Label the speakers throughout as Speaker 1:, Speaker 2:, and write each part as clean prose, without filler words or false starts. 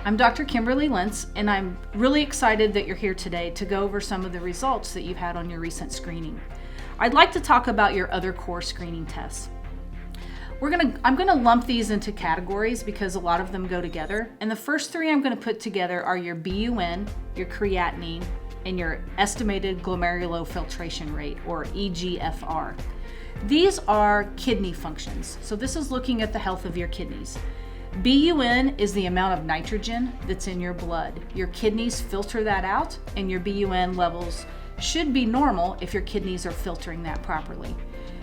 Speaker 1: I'm Dr. Kimberly Lentz, and I'm really excited that you're here today to go over some of the results that you've had on your recent screening. I'd like to talk about your other core screening tests. I'm gonna lump these into categories because a lot of them go together. And the first three I'm gonna put together are your BUN, your creatinine, and your estimated glomerular filtration rate, or EGFR. These are kidney functions. So this is looking at the health of your kidneys. BUN is the amount of nitrogen that's in your blood. Your kidneys filter that out, and your BUN levels should be normal if your kidneys are filtering that properly.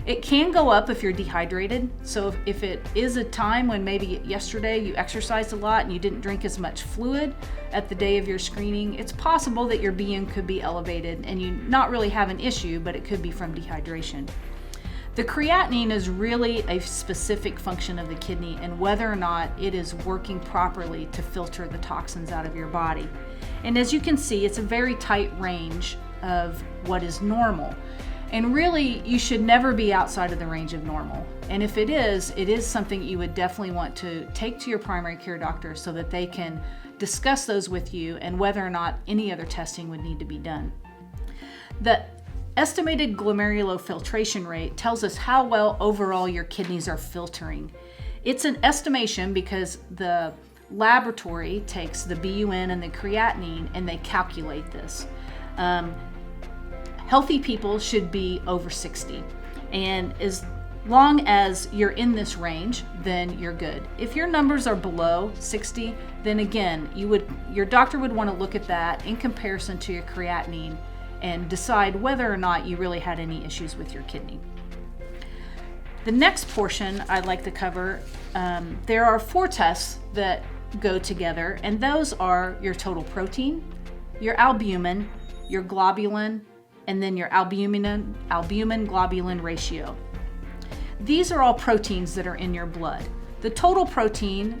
Speaker 1: It can go up if you're dehydrated. So if it is a time when maybe yesterday you exercised a lot and you didn't drink as much fluid at the day of your screening, it's possible that your BUN could be elevated and you not really have an issue, but it could be from dehydration. The creatinine is really a specific function of the kidney and whether or not it is working properly to filter the toxins out of your body. And as you can see, it's a very tight range of what is normal. And really, you should never be outside of the range of normal. And if it is something you would definitely want to take to your primary care doctor so that they can discuss those with you and whether or not any other testing would need to be done. The estimated glomerular filtration rate tells us how well overall your kidneys are filtering. It's an estimation because the laboratory takes the BUN and the creatinine and they calculate this. Healthy people should be over 60, and as long as you're in this range, then you're good. If your numbers are below 60, then again, your doctor would want to look at that in comparison to your creatinine and decide whether or not you really had any issues with your kidney. The next portion I'd like to cover, there are 4 tests that go together, and those are your total protein, your albumin, your globulin, and then your albumin globulin ratio. These are all proteins that are in your blood. The total protein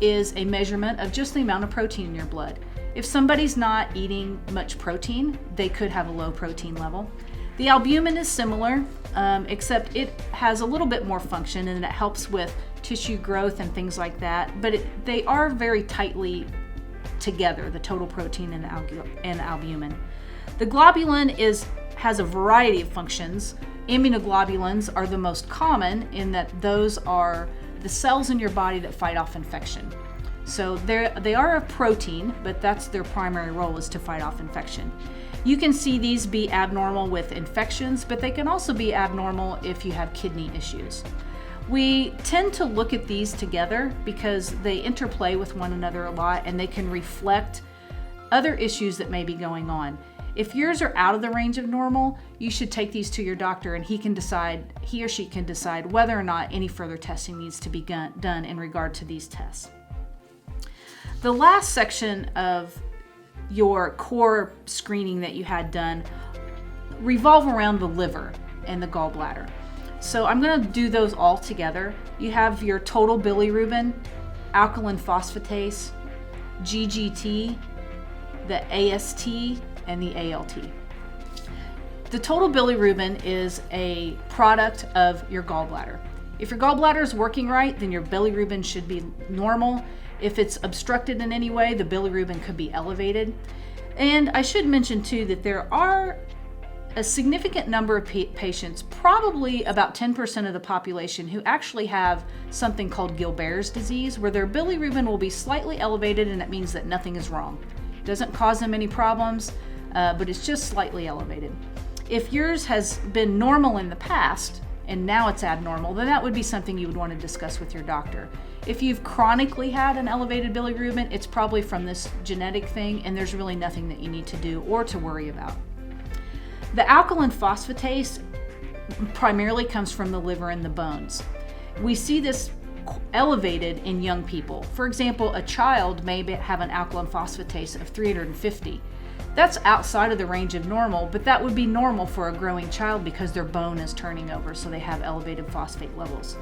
Speaker 1: is a measurement of just the amount of protein in your blood. If somebody's not eating much protein, they could have a low protein level. The albumin is similar, except it has a little bit more function and it helps with tissue growth and things like that, but they are very tightly together, the total protein and albumin. The globulin has a variety of functions. Immunoglobulins are the most common in that those are the cells in your body that fight off infection. So they are a protein, but that's their primary role, is to fight off infection. You can see these be abnormal with infections, but they can also be abnormal if you have kidney issues. We tend to look at these together because they interplay with one another a lot and they can reflect other issues that may be going on. If yours are out of the range of normal, you should take these to your doctor and he or she can decide whether or not any further testing needs to be done in regard to these tests. The last section of your core screening that you had done revolve around the liver and the gallbladder. So I'm going to do those all together. You have your total bilirubin, alkaline phosphatase, GGT, the AST, and the ALT. The total bilirubin is a product of your gallbladder. If your gallbladder is working right, then your bilirubin should be normal. If it's obstructed in any way, the bilirubin could be elevated. And I should mention too that there are a significant number of patients, probably about 10% of the population, who actually have something called Gilbert's disease, where their bilirubin will be slightly elevated and that means that nothing is wrong. It doesn't cause them any problems, but it's just slightly elevated. If yours has been normal in the past and now it's abnormal, then that would be something you would want to discuss with your doctor. If you've chronically had an elevated bilirubin, it's probably from this genetic thing and there's really nothing that you need to do or to worry about. The alkaline phosphatase primarily comes from the liver and the bones. We see this elevated in young people. For example, a child may have an alkaline phosphatase of 350. That's outside of the range of normal, but that would be normal for a growing child because their bone is turning over, so they have elevated phosphate levels.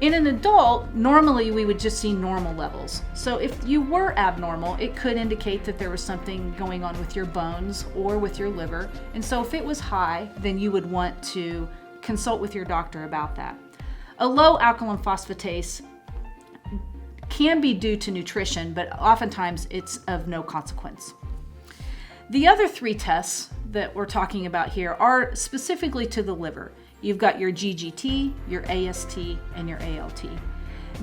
Speaker 1: In an adult, normally we would just see normal levels. So if you were abnormal, it could indicate that there was something going on with your bones or with your liver. And so if it was high, then you would want to consult with your doctor about that. A low alkaline phosphatase can be due to nutrition, but oftentimes it's of no consequence. The other 3 tests that we're talking about here are specifically to the liver. You've got your GGT, your AST, and your ALT.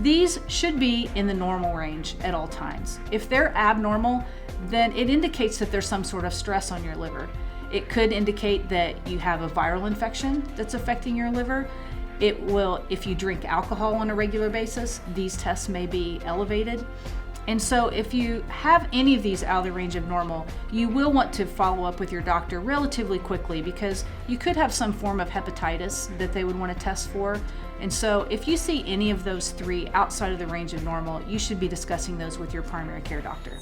Speaker 1: These should be in the normal range at all times. If they're abnormal, then it indicates that there's some sort of stress on your liver. It could indicate that you have a viral infection that's affecting your liver. It will, if you drink alcohol on a regular basis, these tests may be elevated. And so if you have any of these out of the range of normal, you will want to follow up with your doctor relatively quickly, because you could have some form of hepatitis that they would want to test for. And so if you see any of those 3 outside of the range of normal, you should be discussing those with your primary care doctor.